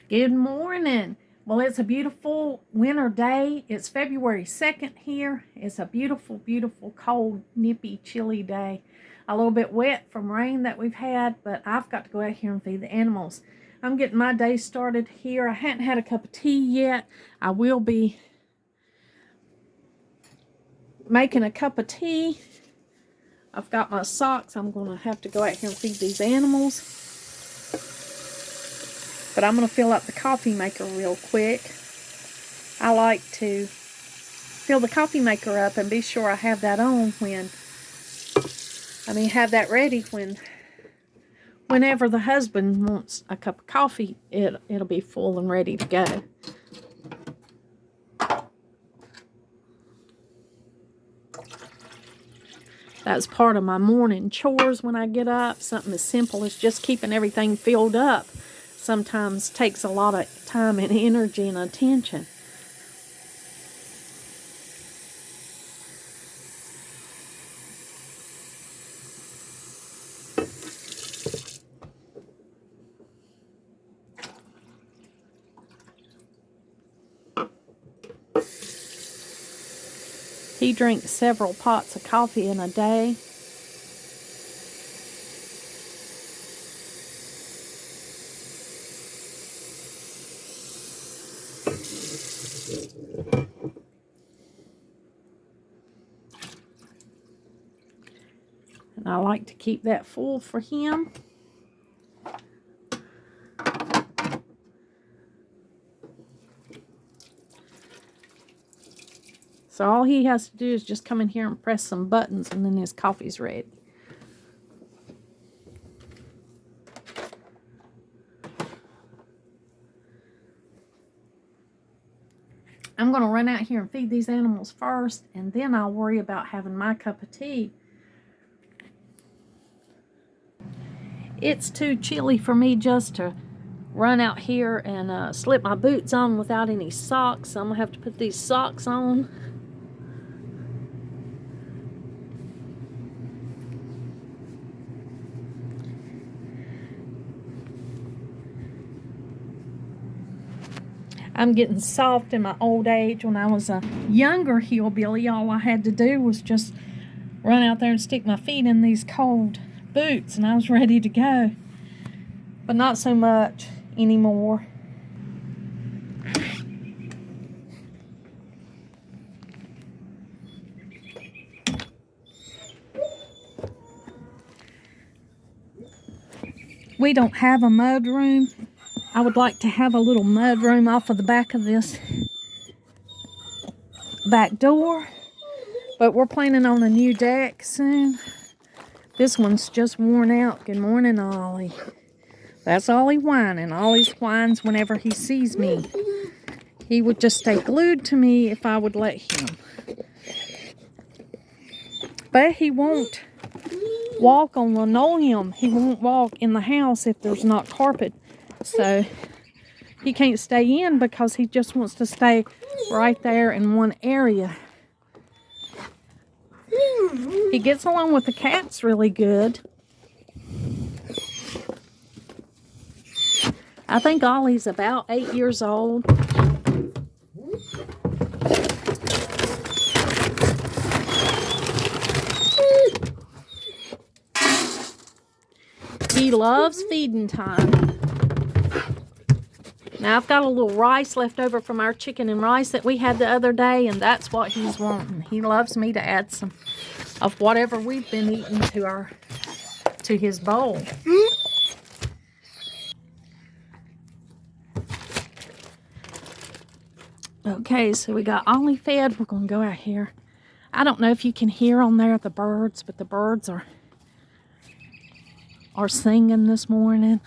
Good morning. Well, it's a beautiful winter day. It's February 2nd here. It's a beautiful, beautiful, cold, nippy, chilly day. A little bit wet from rain that we've had, but I've got to go out here and feed the animals. I'm getting my day started here. I hadn't had a cup of tea yet. I will be making a cup of tea. I've got my socks. I'm going to have to go out here and feed these animals. But I'm going to fill up the coffee maker real quick. I like to fill the coffee maker up and be sure I have that on have that ready whenever the husband wants a cup of coffee, it'll be full and ready to go. That's part of my morning chores when I get up. Something as simple as just keeping everything filled up sometimes takes a lot of time and energy and attention. He drinks several pots of coffee in a day. And I like to keep that full for him. So all he has to do is just come in here and press some buttons and then his coffee's ready. I'm going to run out here and feed these animals first, and then I'll worry about having my cup of tea. It's too chilly for me just to run out here and slip my boots on without any socks. So I'm going to have to put these socks on. I'm getting soft in my old age. When I was a younger hillbilly, all I had to do was just run out there and stick my feet in these cold boots, and I was ready to go. But not so much anymore. We don't have a mud room. I would like to have a little mud room off of the back of this back door, but we're planning on a new deck soon. This one's just worn out. Good morning, Ollie. That's Ollie whining. Ollie's whines whenever he sees me. He would just stay glued to me if I would let him. But he won't walk on linoleum. He won't walk in the house if there's not carpet. So he can't stay in because he just wants to stay right there in one area. He gets along with the cats really good. I think Ollie's about 8 years old. He loves feeding time. Now I've got a little rice left over from our chicken and rice that we had the other day, and that's what he's wanting. He loves me to add some of whatever we've been eating to his bowl. Okay, so we got Ollie fed. We're going to go out here. I don't know if you can hear on there the birds, but the birds are singing this morning.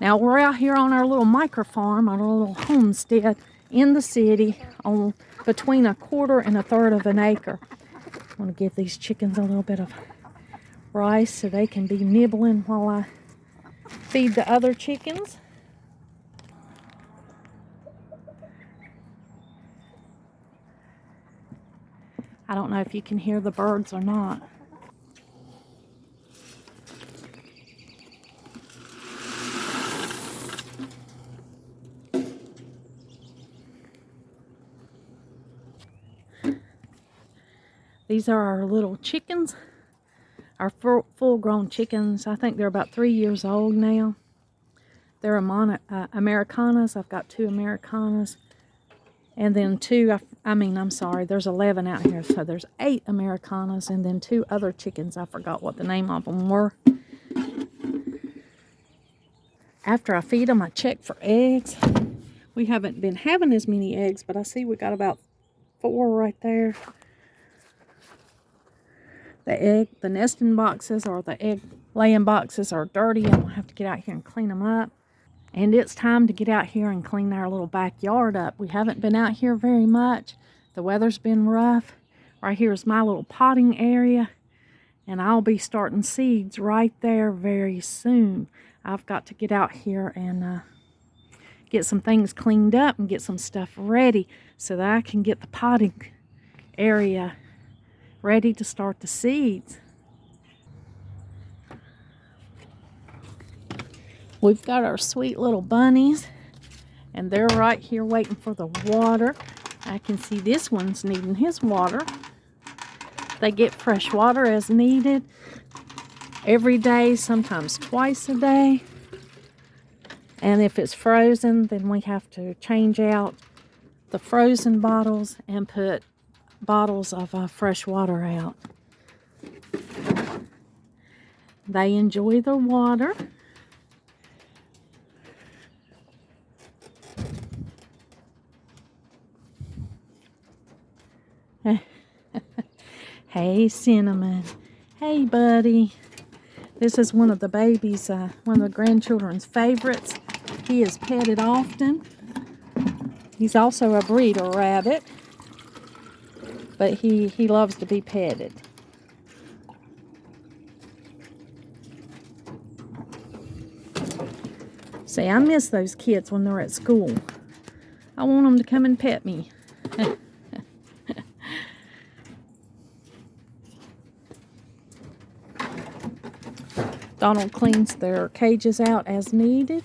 Now we're out here on our little micro farm, our little homestead in the city on between 1/4 and 1/3 of an acre. I want to give these chickens a little bit of rice so they can be nibbling while I feed the other chickens. I don't know if you can hear the birds or not. These are our little chickens, our full-grown chickens. I think they're about 3 years old now. They're Americanas. I've got 2 Americanas. And then 2, I'm sorry, there's 11 out here. So there's 8 Americanas and then 2 other chickens. I forgot what the name of them were. After I feed them, I check for eggs. We haven't been having as many eggs, but I see we got about 4 right there. The nesting boxes or the egg laying boxes are dirty. I'm gonna have to get out here and clean them up. And it's time to get out here and clean our little backyard up. We haven't been out here very much. The weather's been rough. Right here is my little potting area. And I'll be starting seeds right there very soon. I've got to get out here and get some things cleaned up and get some stuff ready so that I can get the potting area ready to start the seeds. We've got our sweet little bunnies, and they're right here waiting for the water. I can see this one's needing his water. They get fresh water as needed every day, sometimes twice a day. And if it's frozen, then we have to change out the frozen bottles and put bottles of fresh water out. They enjoy the water. Hey, Cinnamon. Hey, buddy. This is one of the babies, one of the grandchildren's favorites. He is petted often. He's also a breeder rabbit, but he loves to be petted. See, I miss those kids when they're at school. I want them to come and pet me. Donald cleans their cages out as needed.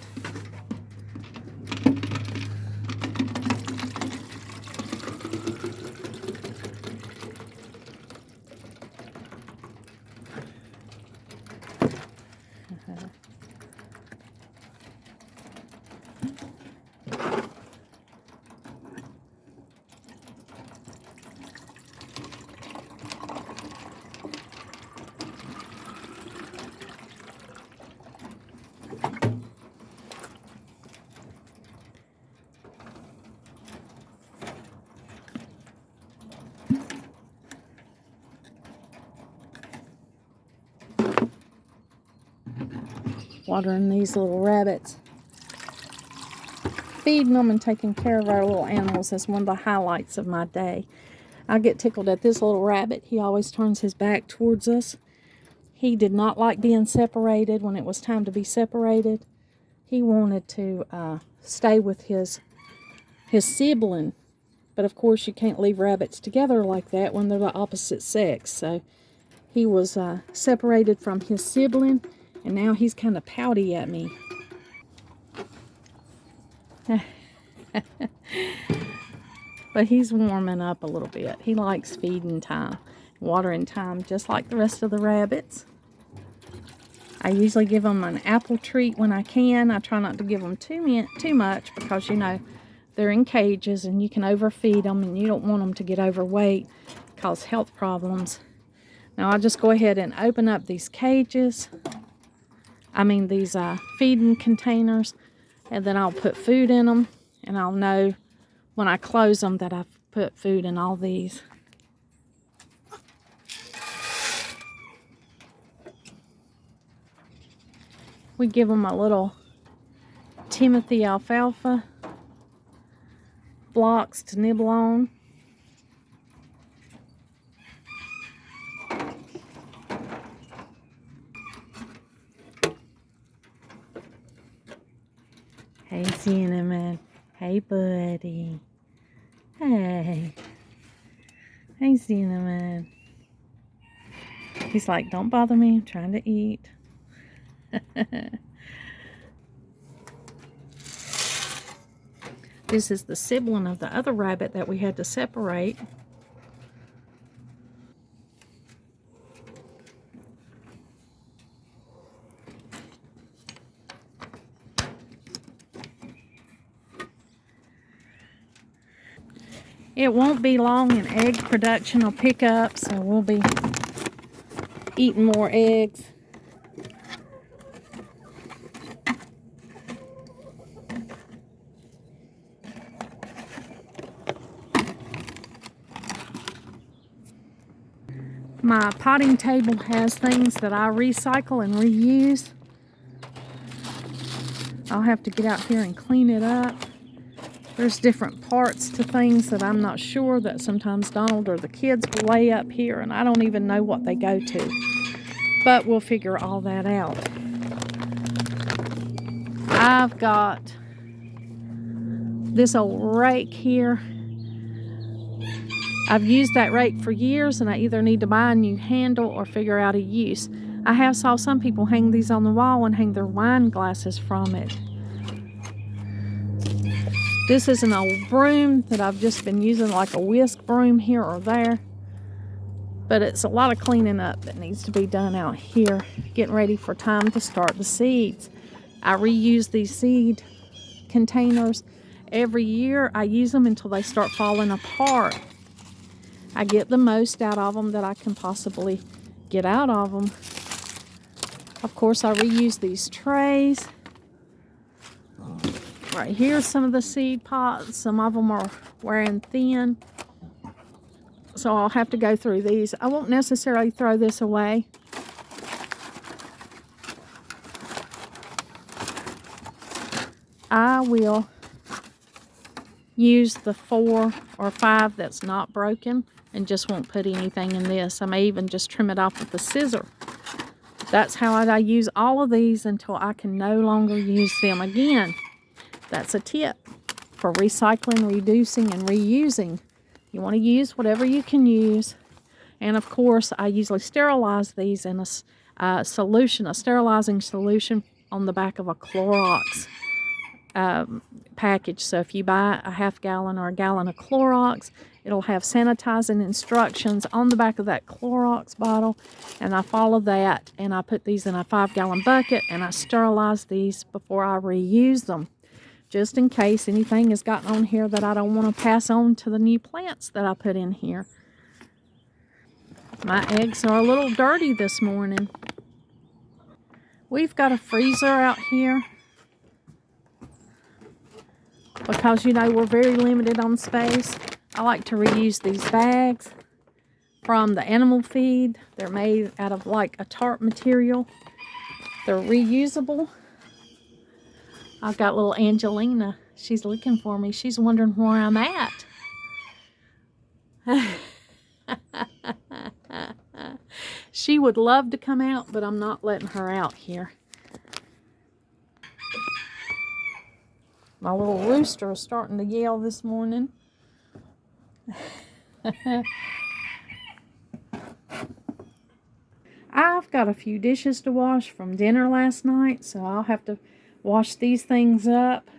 Watering these little rabbits. Feeding them and taking care of our little animals is one of the highlights of my day. I get tickled at this little rabbit. He always turns his back towards us. He did not like being separated when it was time to be separated. He wanted to stay with his sibling. But of course you can't leave rabbits together like that when they're the opposite sex. So he was separated from his sibling. And now he's kind of pouty at me. But he's warming up a little bit. He likes feeding time, watering time, just like the rest of the rabbits. I usually give them an apple treat when I can. I try not to give them too much because, you know, they're in cages and you can overfeed them and you don't want them to get overweight, cause health problems. Now I'll just go ahead and open up these cages. These feeding containers, and then I'll put food in them, and I'll know when I close them that I've put food in all these. We give them a little Timothy alfalfa blocks to nibble on. Hey, Cinnamon. Hey, buddy. Hey. Hey, Cinnamon. He's like, don't bother me. I'm trying to eat. This is the sibling of the other rabbit that we had to separate. It won't be long and egg production will pick up, so we'll be eating more eggs. My potting table has things that I recycle and reuse. I'll have to get out here and clean it up. There's different parts to things that I'm not sure, that sometimes Donald or the kids will lay up here, and I don't even know what they go to. But we'll figure all that out. I've got this old rake here. I've used that rake for years, and I either need to buy a new handle or figure out a use. I have saw some people hang these on the wall and hang their wine glasses from it. This is an old broom that I've just been using like a whisk broom here or there. But it's a lot of cleaning up that needs to be done out here. Getting ready for time to start the seeds. I reuse these seed containers every year. I use them until they start falling apart. I get the most out of them that I can possibly get out of them. Of course, I reuse these trays. Right here's some of the seed pots. Some of them are wearing thin, so I'll have to go through these. I won't necessarily throw this away. I will use the 4 or 5 that's not broken and just won't put anything in this. I may even just trim it off with a scissor. That's how I use all of these until I can no longer use them again. That's a tip for recycling, reducing, and reusing. You want to use whatever you can use. And of course, I usually sterilize these in a sterilizing solution on the back of a Clorox package. So if you buy a half gallon or a gallon of Clorox, it'll have sanitizing instructions on the back of that Clorox bottle, and I follow that, and I put these in a 5-gallon bucket, and I sterilize these before I reuse them, just in case anything has gotten on here that I don't want to pass on to the new plants that I put in here. My eggs are a little dirty this morning. We've got a freezer out here because, you know, we're very limited on space. I like to reuse these bags from the animal feed. They're made out of like a tarp material. They're reusable. I've got little Angelina. She's looking for me. She's wondering where I'm at. She would love to come out, but I'm not letting her out here. My little rooster is starting to yell this morning. I've got a few dishes to wash from dinner last night, so I'll have to wash these things up.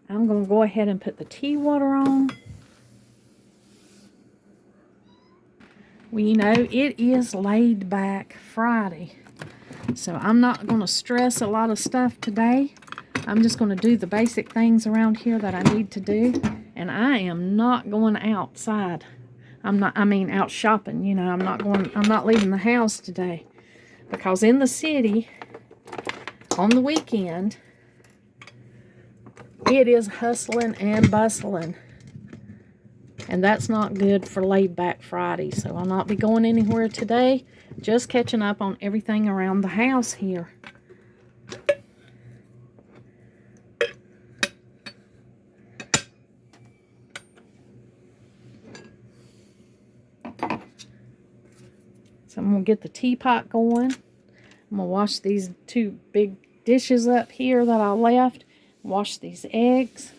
I'm going to go ahead and put the tea water on. Well, you know, it is laid back Friday, so I'm not going to stress a lot of stuff today. I'm just going to do the basic things around here that I need to do, and I am not going outside. Out shopping, you know. I'm not leaving the house today, because in the city on the weekend it is hustling and bustling, and that's not good for laid back Friday. So I'll not be going anywhere today, just catching up on everything around the house here. So I'm going to get the teapot going. I'm going to wash these 2 big dishes up here that I left. Wash these eggs.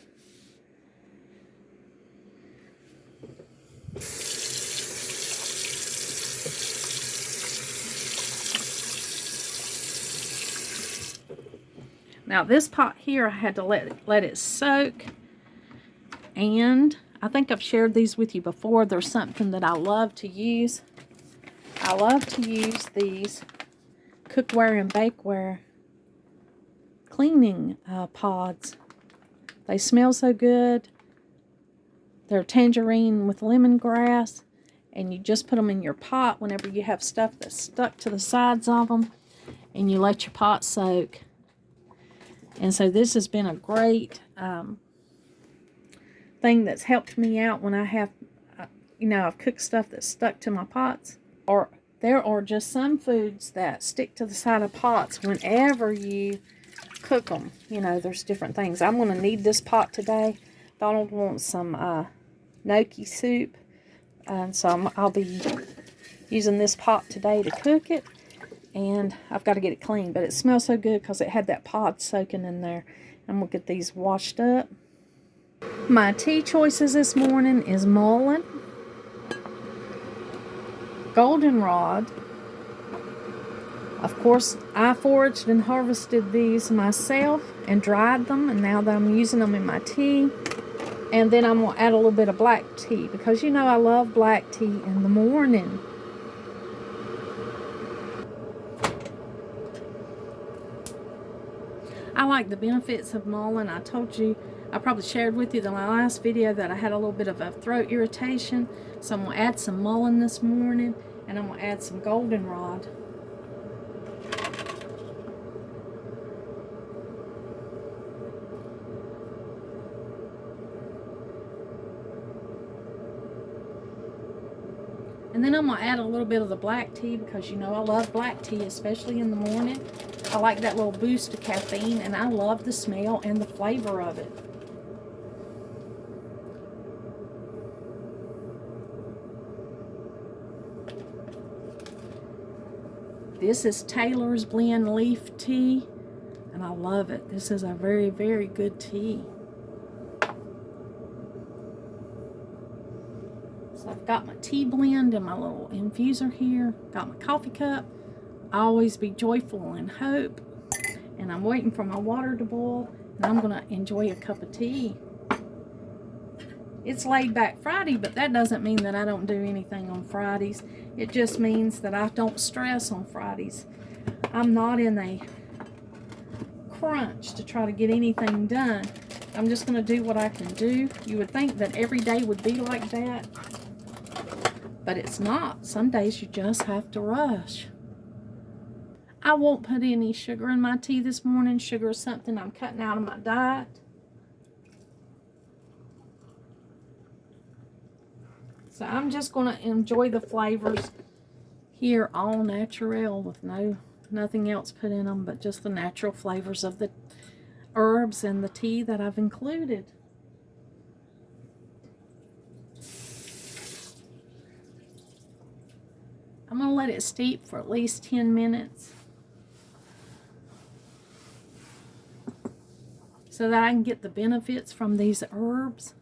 Now this pot here, I had to let it soak. And I think I've shared these with you before. There's something that I love to use. I love to use these cookware and bakeware cleaning pods. They smell so good. They're tangerine with lemongrass, and you just put them in your pot whenever you have stuff that's stuck to the sides of them, and you let your pot soak. And so this has been a great thing that's helped me out when I have, I've cooked stuff that's stuck to my pots. Or there are just some foods that stick to the side of pots whenever you cook them. There's different things. I'm going to need this pot today. Donald wants some gnocchi soup, and so I'll be using this pot today to cook it. And I've got to get it clean, but it smells so good because it had that pot soaking in there. I'm going to get these washed up. My tea choices this morning is mullein, goldenrod. Of course, I foraged and harvested these myself and dried them, and now that I'm using them in my tea. And then I'm going to add a little bit of black tea, because I love black tea in the morning. I like the benefits of mullein. I probably shared with you in my last video that I had a little bit of a throat irritation. So I'm going to add some mullein this morning, and I'm going to add some goldenrod. And then I'm going to add a little bit of the black tea, because I love black tea, especially in the morning. I like that little boost of caffeine, and I love the smell and the flavor of it. This is Taylor's Blend Leaf Tea, and I love it. This is a very, very good tea. So I've got my tea blend and my little infuser here. Got my coffee cup. I always be joyful in hope. And I'm waiting for my water to boil, and I'm going to enjoy a cup of tea. It's laid back Friday, but that doesn't mean that I don't do anything on Fridays. It just means that I don't stress on Fridays. I'm not in a crunch to try to get anything done. I'm just going to do what I can do. You would think that every day would be like that, but it's not. Some days you just have to rush. I won't put any sugar in my tea this morning. Sugar is something I'm cutting out of my diet. So I'm just going to enjoy the flavors here, all natural, with nothing else put in them, but just the natural flavors of the herbs and the tea that I've included. I'm going to let it steep for at least 10 minutes so that I can get the benefits from these herbs.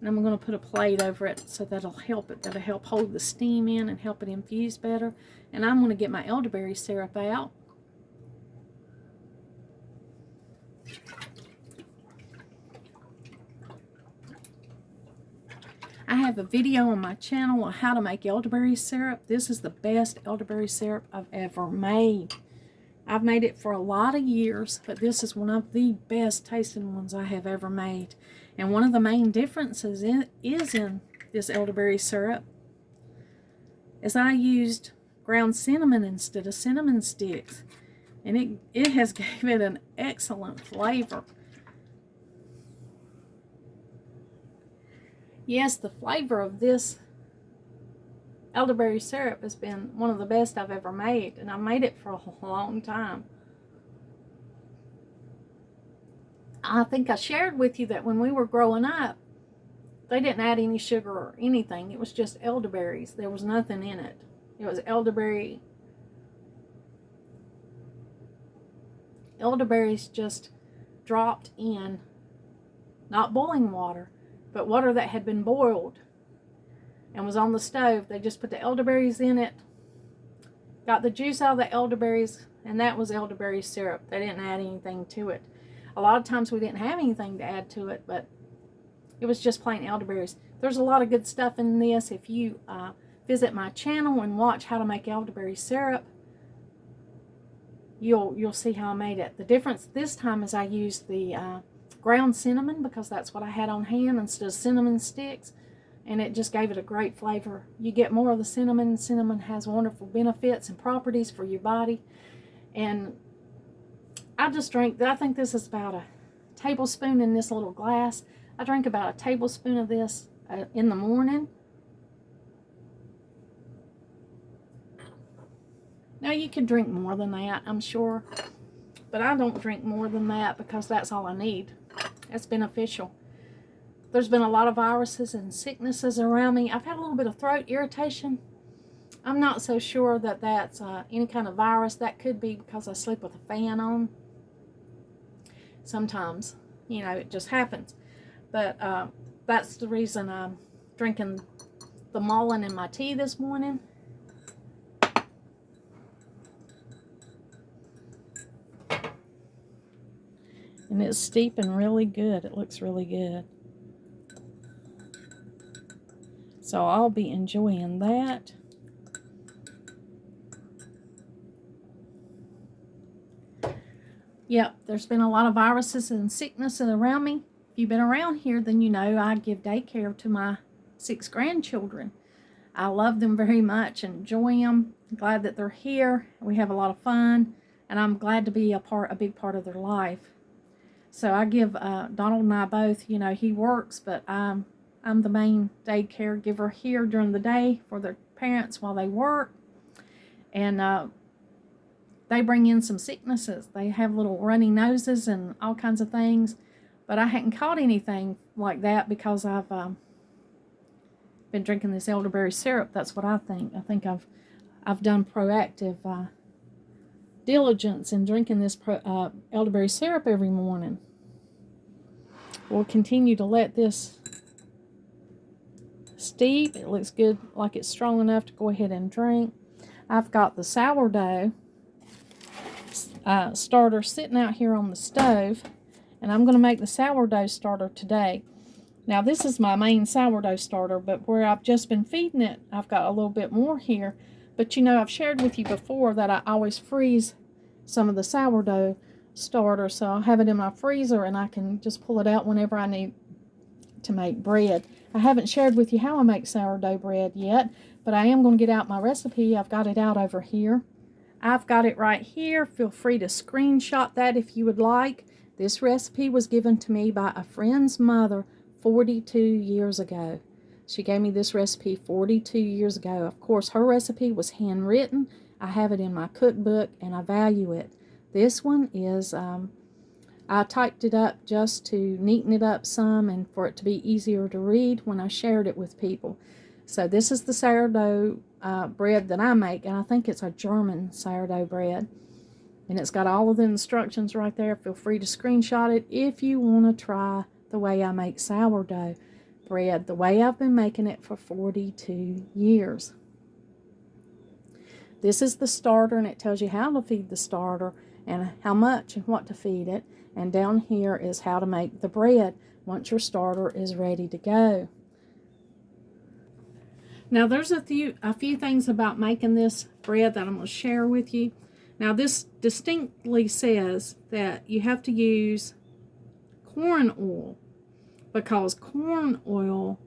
And I'm going to put a plate over it so that'll help hold the steam in and help it infuse better. And I'm going to get my elderberry syrup out. I have a video on my channel on how to make elderberry syrup. This is the best elderberry syrup I've ever made. I've made it for a lot of years, but this is one of the best tasting ones I have ever made. And one of the main differences is in this elderberry syrup is I used ground cinnamon instead of cinnamon sticks. And it has given it an excellent flavor. Yes, the flavor of this elderberry syrup has been one of the best I've ever made, and I made it for a long time. I think I shared with you that when we were growing up, they didn't add any sugar or anything. It was just elderberries. There was nothing in it. It was elderberries just dropped in, not boiling water, but water that had been boiled and was on the stove. They just put the elderberries in it, got the juice out of the elderberries, and that was elderberry syrup. They didn't add anything to it. A lot of times we didn't have anything to add to it, but it was just plain elderberries. There's a lot of good stuff in this. If you visit my channel and watch how to make elderberry syrup, you'll see how I made it. The difference this time is I used the ground cinnamon because that's what I had on hand instead of cinnamon sticks, and it just gave it a great flavor. You get more of the cinnamon. Cinnamon has wonderful benefits and properties for your body. And I think this is about a tablespoon in this little glass. I drink about a tablespoon of this in the morning. Now you could drink more than that, I'm sure, but I don't drink more than that because that's all I need. It's beneficial. There's been a lot of viruses and sicknesses around me. I've had a little bit of throat irritation. I'm not so sure that that's any kind of virus. That could be because I sleep with a fan on. Sometimes, it just happens. But that's the reason I'm drinking the mullein in my tea this morning. And it's steeping really good. It looks really good. So I'll be enjoying that. Yep, there's been a lot of viruses and sicknesses around me. If you've been around here, then you know I give daycare to my 6 grandchildren. I love them very much, enjoy them. I'm glad that they're here. We have a lot of fun, and I'm glad to be a big part of their life. So I give Donald and I both, he works, but I'm the main day caregiver here during the day for their parents while they work. And they bring in some sicknesses. They have little runny noses and all kinds of things. But I hadn't caught anything like that because I've been drinking this elderberry syrup. That's what I think. I think I've done proactive diligence in drinking this elderberry syrup every morning. We'll continue to let this steep. It looks good, like it's strong enough to go ahead and drink. I've got the sourdough starter sitting out here on the stove, and I'm going to make the sourdough starter today. Now this is my main sourdough starter, but where I've just been feeding it, I've got a little bit more here. But I've shared with you before that I always freeze some of the sourdough starter, so I'll have it in my freezer and I can just pull it out whenever I need to make bread. I haven't shared with you how I make sourdough bread yet, but I am going to get out my recipe. I've got it out over here. I've got it right here. Feel free to screenshot that if you would like. This recipe was given to me by a friend's mother 42 years ago. She gave me this recipe 42 years ago. Of course, her recipe was handwritten. I have it in my cookbook, and I value it. This one is, I typed it up just to neaten it up some and for it to be easier to read when I shared it with people. So this is the sourdough bread that I make, and I think it's a German sourdough bread. And it's got all of the instructions right there. Feel free to screenshot it if you want to try the way I make sourdough bread, the way I've been making it for 42 years. This is the starter, and it tells you how to feed the starter and how much and what to feed it. And down here is how to make the bread once your starter is ready to go. Now there's a few things about making this bread that I'm going to share with you. Now this distinctly says that you have to use corn oil because corn oil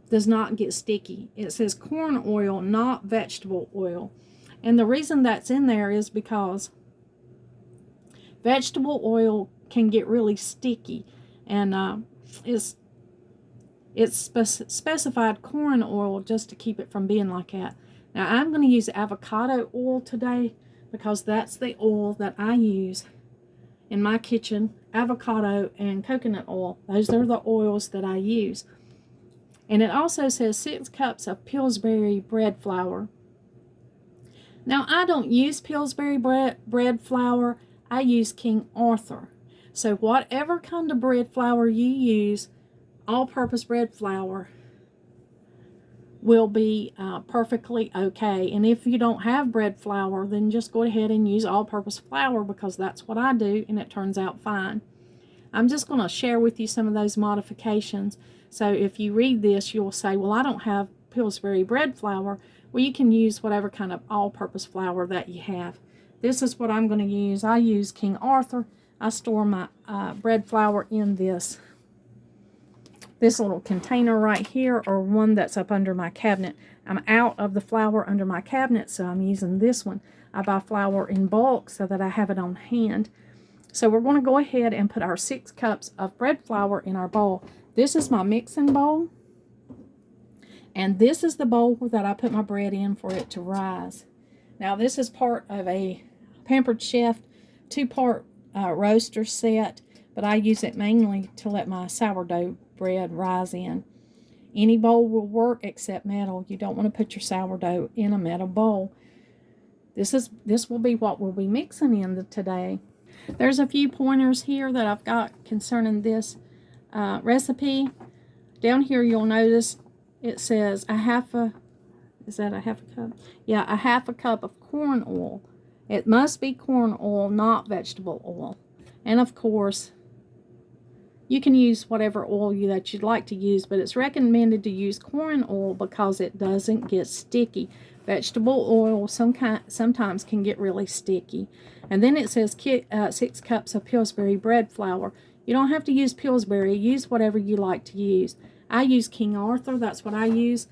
does not get sticky. It says corn oil, not vegetable oil. And the reason that's in there is because vegetable oil can get really sticky, and it's specified corn oil just to keep it from being like that. Now I'm going to use avocado oil today because that's the oil that I use in my kitchen. Avocado and coconut oil, those are the oils that I use. And it also says 6 cups of Pillsbury bread flour. Now I don't use Pillsbury bread flour, I use King Arthur. So whatever kind of bread flour you use, all-purpose bread flour will be perfectly okay. And if you don't have bread flour, then just go ahead and use all-purpose flour because that's what I do, and it turns out fine. I'm just going to share with you some of those modifications. So if you read this, you'll say, well, I don't have Pillsbury bread flour. Well, you can use whatever kind of all-purpose flour that you have. This is what I'm going to use. I use King Arthur. I store my bread flour in this little container right here, or one that's up under my cabinet. I'm out of the flour under my cabinet, so I'm using this one. I buy flour in bulk so that I have it on hand. So we're going to go ahead and put our 6 cups of bread flour in our bowl. This is my mixing bowl, and this is the bowl that I put my bread in for it to rise. Now this is part of a Pampered Chef 2-part roaster set, but I use it mainly to let my sourdough bread rise in. Any bowl will work except metal. You don't want to put your sourdough in a metal bowl. This will be what we'll be mixing in today. There's a few pointers here that I've got concerning this recipe. Down here you'll notice it says is that a half a cup? Yeah, a half a cup of corn oil. It must be corn oil, not vegetable oil. And of course, you can use whatever oil that you'd like to use, but it's recommended to use corn oil because it doesn't get sticky. Vegetable oil sometimes can get really sticky. And then it says 6 cups of Pillsbury bread flour. You don't have to use Pillsbury. Use whatever you like to use. I use King Arthur. That's what I use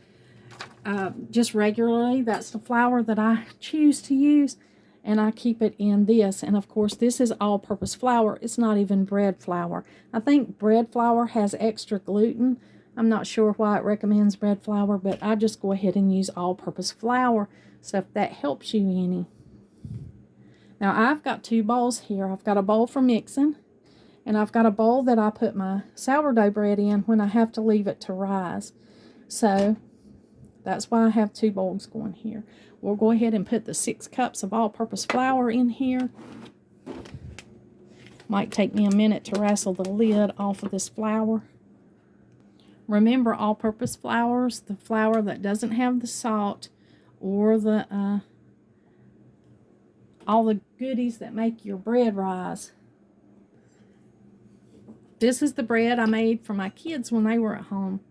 just regularly. That's the flour that I choose to use. And I keep it in this. And of course, this is all-purpose flour. It's not even bread flour. I think bread flour has extra gluten. I'm not sure why it recommends bread flour, but I just go ahead and use all-purpose flour. So if that helps you any. Now I've got 2 bowls here. I've got a bowl for mixing, and I've got a bowl that I put my sourdough bread in when I have to leave it to rise. So that's why I have 2 bowls going here. We'll go ahead and put the 6 cups of all-purpose flour in here. Might take me a minute to wrestle the lid off of this flour. Remember, all-purpose flours, the flour that doesn't have the salt or the all the goodies that make your bread rise. This is the bread I made for my kids when they were at home.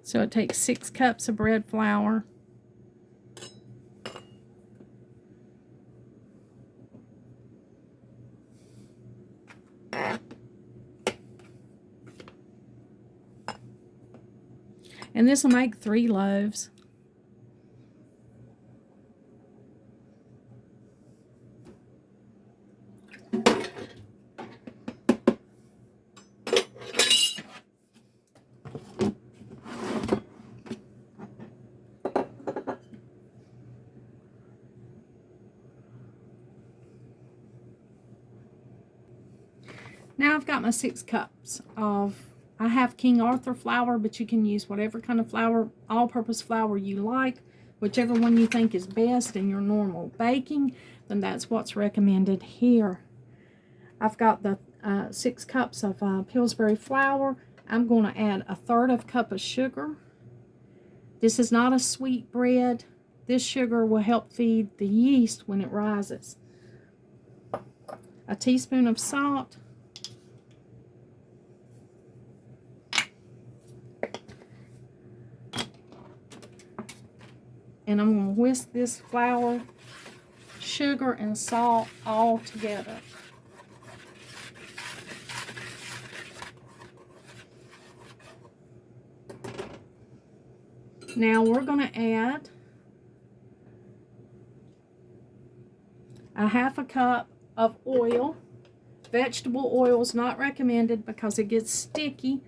So it takes 6 cups of bread flour. And this will make 3 loaves. Now I've got my 6 cups of, I have King Arthur flour, but you can use whatever kind of flour, all-purpose flour you like, whichever one you think is best in your normal baking, then that's what's recommended here. I've got the 6 cups of Pillsbury flour. I'm going to add 1/3 cup of sugar. This is not a sweet bread. This sugar will help feed the yeast when it rises. A teaspoon of salt. And I'm going to whisk this flour, sugar, and salt all together. Now we're going to add a 1/2 cup of oil. Vegetable oil is not recommended because it gets sticky,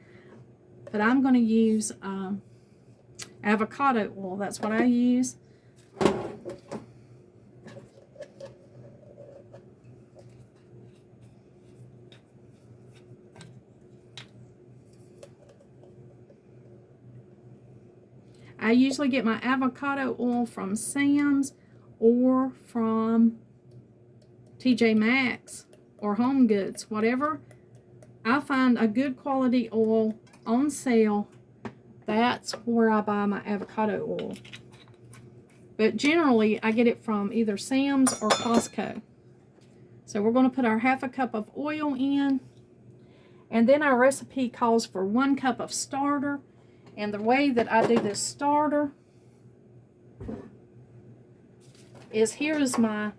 but I'm going to use 1/2 avocado oil. That's what I use. I usually get my avocado oil from Sam's or from TJ Maxx or Home Goods, whatever I find a good quality oil on sale, that's where I buy my avocado oil. But generally, I get it from either Sam's or Costco. So we're going to put our 1/2 cup of oil in. And then our recipe calls for 1 cup of starter. And the way that I do this starter is, here is my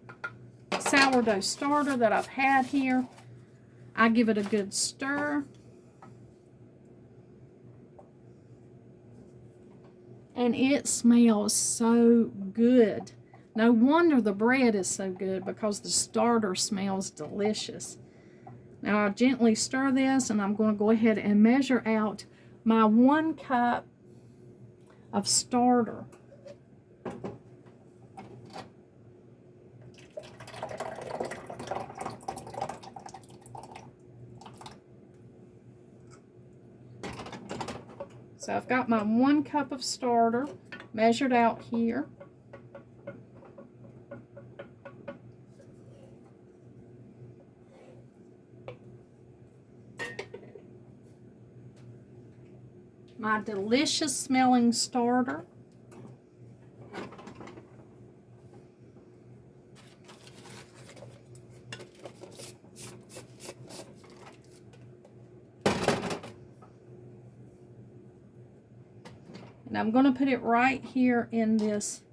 sourdough starter that I've had here. I give it a good stir. And it smells so good. No wonder the bread is so good, because the starter smells delicious. Now I'll gently stir this, and I'm going to go ahead and measure out my 1 cup of starter. So I've got my 1 cup of starter measured out here. My delicious smelling starter. And I'm going to put it right here in this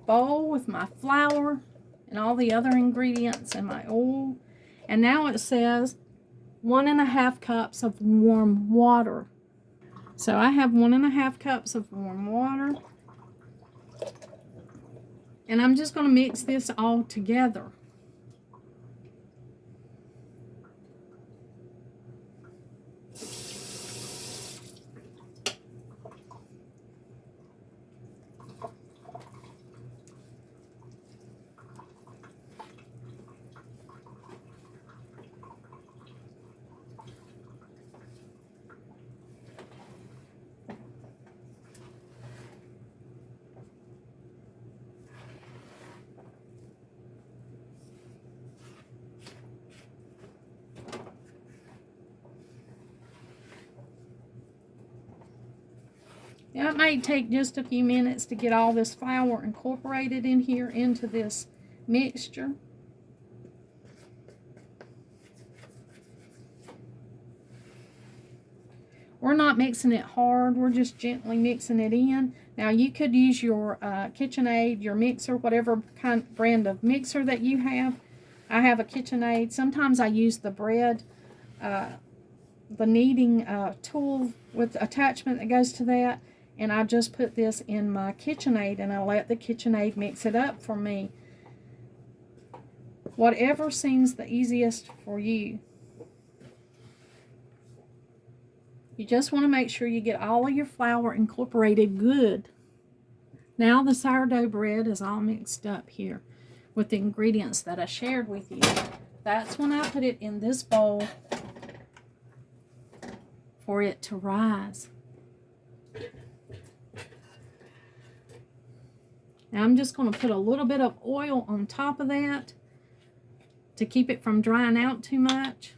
bowl with my flour and all the other ingredients and my oil. And now it says 1 1/2 cups of warm water. So I have 1 1/2 cups of warm water. And I'm just going to mix this all together. Now, it may take just a few minutes to get all this flour incorporated in here into this mixture. We're not mixing it hard, we're just gently mixing it in. Now you could use your KitchenAid, your mixer, whatever brand of mixer that you have. I have a KitchenAid. Sometimes I use the bread, the kneading tool with the attachment that goes to that. And I just put this in my KitchenAid, and I let the KitchenAid mix it up for me. Whatever seems the easiest for you. You just want to make sure you get all of your flour incorporated good. Now the sourdough bread is all mixed up here with the ingredients that I shared with you. That's when I put it in this bowl for it to rise. Now I'm just going to put a little bit of oil on top of that to keep it from drying out too much.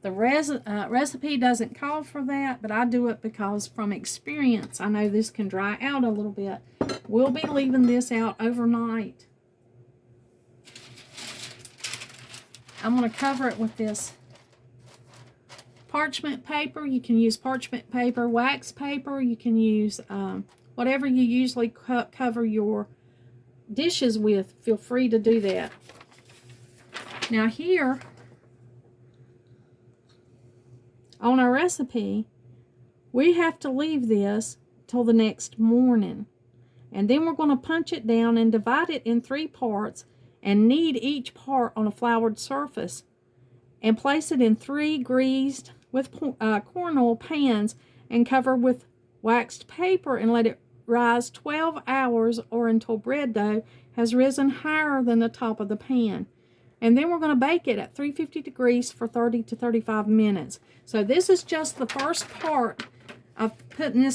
The recipe doesn't call for that, but I do it because from experience I know this can dry out a little bit. We'll be leaving this out overnight. I'm going to cover it with this parchment paper. You can use parchment paper, wax paper. You can use whatever you usually cover your dishes with. Feel free to do that. Now here on our recipe, we have to leave this till the next morning. And then we're going to punch it down and divide it in 3 parts and knead each part on a floured surface. and place it in 3 greased with corn oil pans and cover with waxed paper and let it rise 12 hours or until bread dough has risen higher than the top of the pan. And then we're going to bake it at 350 degrees for 30 to 35 minutes. So this is just the first part of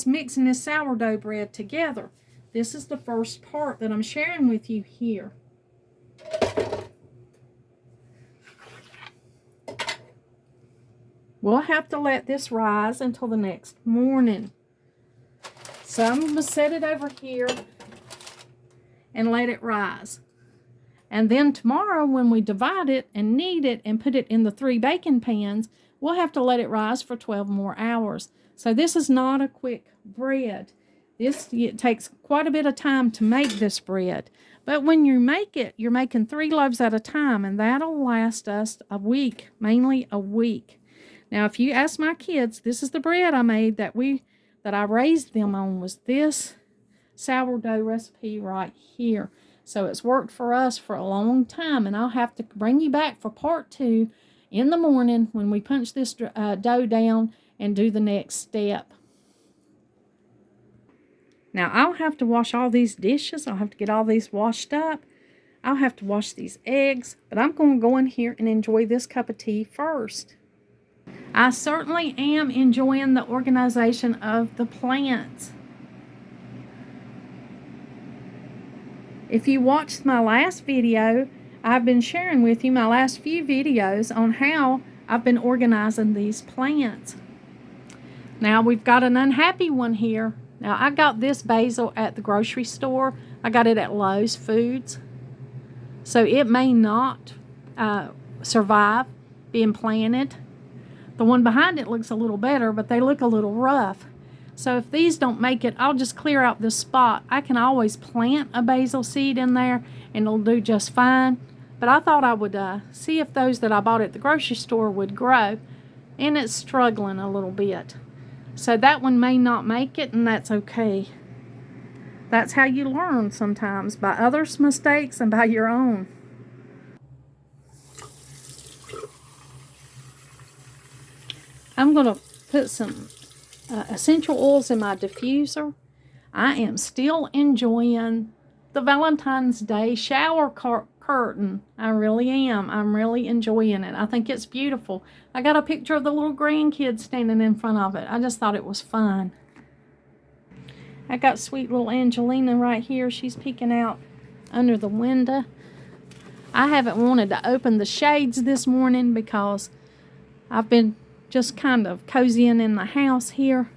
mixing this sourdough bread together. This is the first part that I'm sharing with you here. We'll have to let this rise until the next morning. So I'm going to set it over here and let it rise. And then tomorrow when we divide it and knead it and put it in the 3 baking pans, we'll have to let it rise for 12 more hours. So this is not a quick bread. It takes quite a bit of time to make this bread. But when you make it, you're making 3 loaves at a time, and that'll last us a week, mainly a week. Now, if you ask my kids, this is the bread I made that I raised them on, was this sourdough recipe right here. So it's worked for us for a long time, and I'll have to bring you back for part 2 in the morning when we punch this dough down and do the next step. Now, I'll have to wash all these dishes. I'll have to get all these washed up. I'll have to wash these eggs, but I'm going to go in here and enjoy this cup of tea first. I certainly am enjoying the organization of the plants. If you watched my last video, I've been sharing with you my last few videos on how I've been organizing these plants. Now, we've got an unhappy one here. Now, I got this basil at the grocery store. I got it at Lowe's Foods. So it may not survive being planted. The one behind it looks a little better, but they look a little rough. So if these don't make it, I'll just clear out this spot. I can always plant a basil seed in there, and it'll do just fine. But I thought I would see if those that I bought at the grocery store would grow, and it's struggling a little bit. So that one may not make it, and that's okay. That's how you learn sometimes, by others' mistakes and by your own. I'm going to put some essential oils in my diffuser. I am still enjoying the Valentine's Day shower curtain. I really am. I'm really enjoying it. I think it's beautiful. I got a picture of the little grandkids standing in front of it. I just thought it was fun. I got sweet little Angelina right here. She's peeking out under the window. I haven't wanted to open the shades this morning because I've been just kind of cozying in the house here.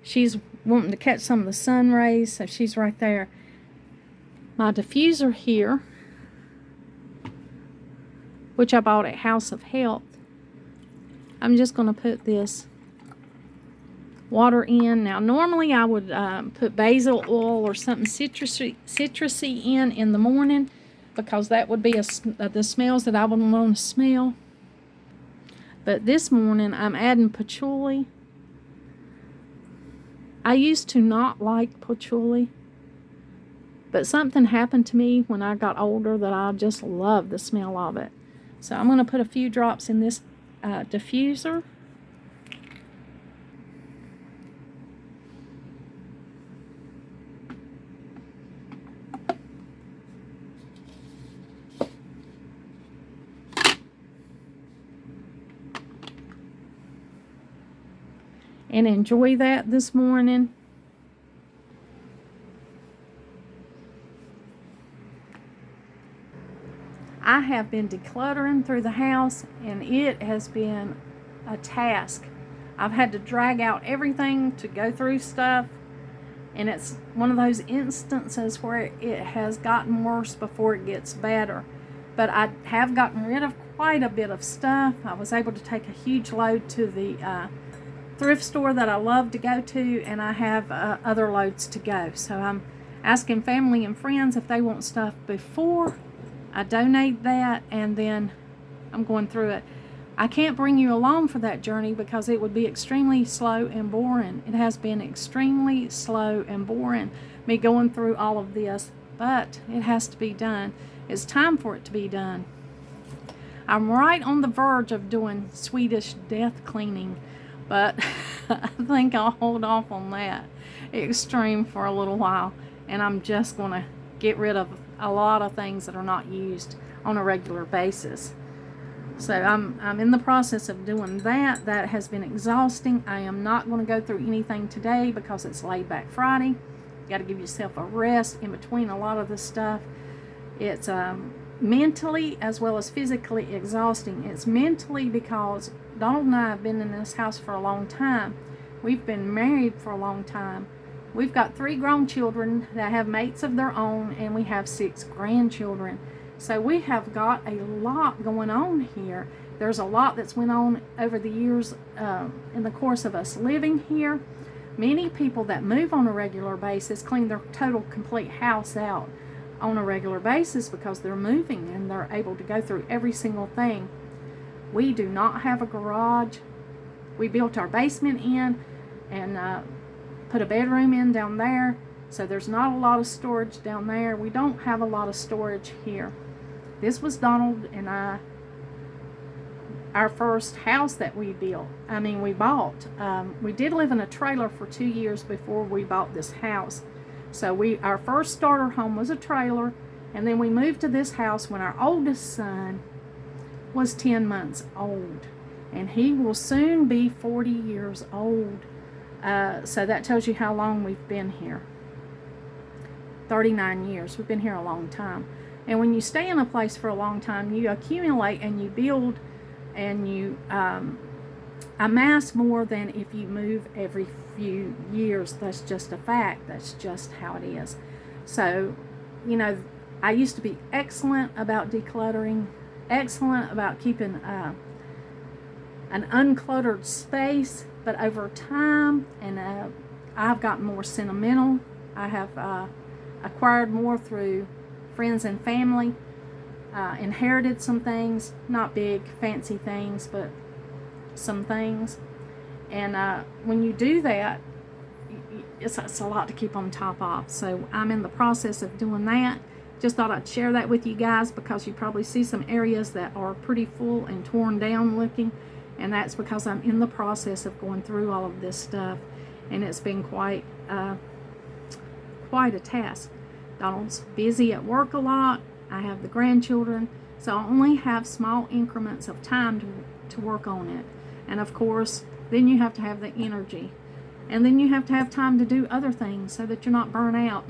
She's wanting to catch some of the sun rays, so she's right there. My diffuser here, which I bought at House of Health. I'm just going to put this water in. Now, normally I would put basil oil or something citrusy in the morning, because that would be the smells that I would want to smell. But this morning I'm adding patchouli. I used to not like patchouli, but something happened to me when I got older that I just love the smell of it. So I'm going to put a few drops in this diffuser. And enjoy that this morning. I have been decluttering through the house, and it has been a task. I've had to drag out everything to go through stuff, and it's one of those instances where it has gotten worse before it gets better. But I have gotten rid of quite a bit of stuff. I was able to take a huge load to the thrift store that I love to go to, and I have other loads to go. So I'm asking family and friends if they want stuff before I donate that, and then I'm going through it. I can't bring you along for that journey because it would be extremely slow and boring. It has been extremely slow and boring, me going through all of this, but it has to be done. It's time for it to be done. I'm right on the verge of doing Swedish death cleaning, but I think I'll hold off on that extreme for a little while, and I'm just going to get rid of a lot of things that are not used on a regular basis. So I'm in the process of doing that. That has been exhausting. I am not going to go through anything today because it's laid back Friday. You got to give yourself a rest in between a lot of this stuff. It's mentally as well as physically exhausting. It's mentally because Donald and I have been in this house for a long time. We've been married for a long time. We've got 3 grown children that have mates of their own, and we have 6 grandchildren. So we have got a lot going on here. There's a lot that's went on over the years in the course of us living here. Many people that move on a regular basis clean their total complete house out on a regular basis because they're moving and they're able to go through every single thing. We do not have a garage. We built our basement in and put a bedroom in down there, so there's not a lot of storage down there. We don't have a lot of storage here. This was Donald and I, our first house that we bought. We did live in a trailer for 2 years before we bought this house. So our first starter home was a trailer, and then we moved to this house when our oldest son was 10 months old, and he will soon be 40 years old. So that tells you how long we've been here. 39 years. We've been here a long time. And when you stay in a place for a long time, you accumulate and you build and you amass more than if you move every few years. That's just a fact. That's just how it is. So, I used to be excellent about decluttering, excellent about keeping an uncluttered space, but over time, and I've gotten more sentimental. I have acquired more through friends and family, inherited some things, not big fancy things, but some things. And when you do that, it's a lot to keep on top of. So I'm in the process of doing that. Just thought I'd share that with you guys because you probably see some areas that are pretty full and torn down looking, and that's because I'm in the process of going through all of this stuff, and it's been quite a task. Donald's busy at work a lot. I have the grandchildren, so I only have small increments of time to work on it. And of course, then you have to have the energy, and then you have to have time to do other things so that you're not burnt out.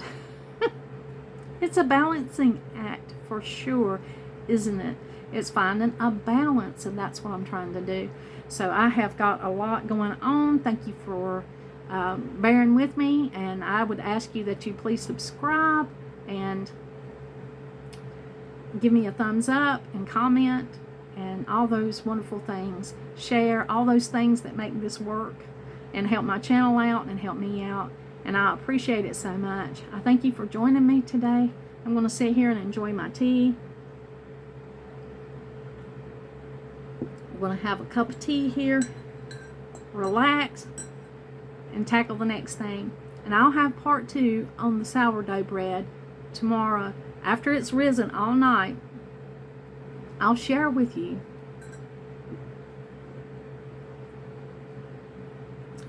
It's a balancing act for sure, isn't it? It's finding a balance, and that's what I'm trying to do. So I have got a lot going on. Thank you for bearing with me, and I would ask you that you please subscribe and give me a thumbs up and comment and all those wonderful things. Share all those things that make this work and help my channel out and help me out, and I appreciate it so much. I thank you for joining me today. I'm going to sit here and enjoy my tea. I'm going to have a cup of tea here, relax, and tackle the next thing. And I'll have part 2 on the sourdough bread tomorrow. After it's risen all night, I'll share with you.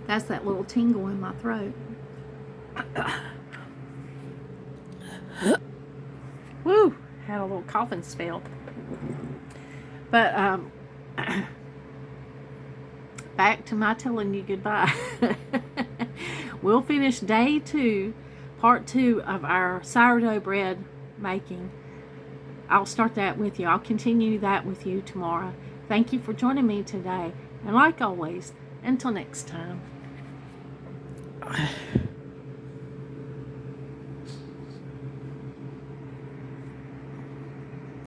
That's that little tingle in my throat. Woo! Had a little coughing spell. But back to my telling you goodbye. We'll finish day 2, part 2 of our sourdough bread making. I'll start that with you. I'll continue that with you tomorrow. Thank you for joining me today. And like always, until next time.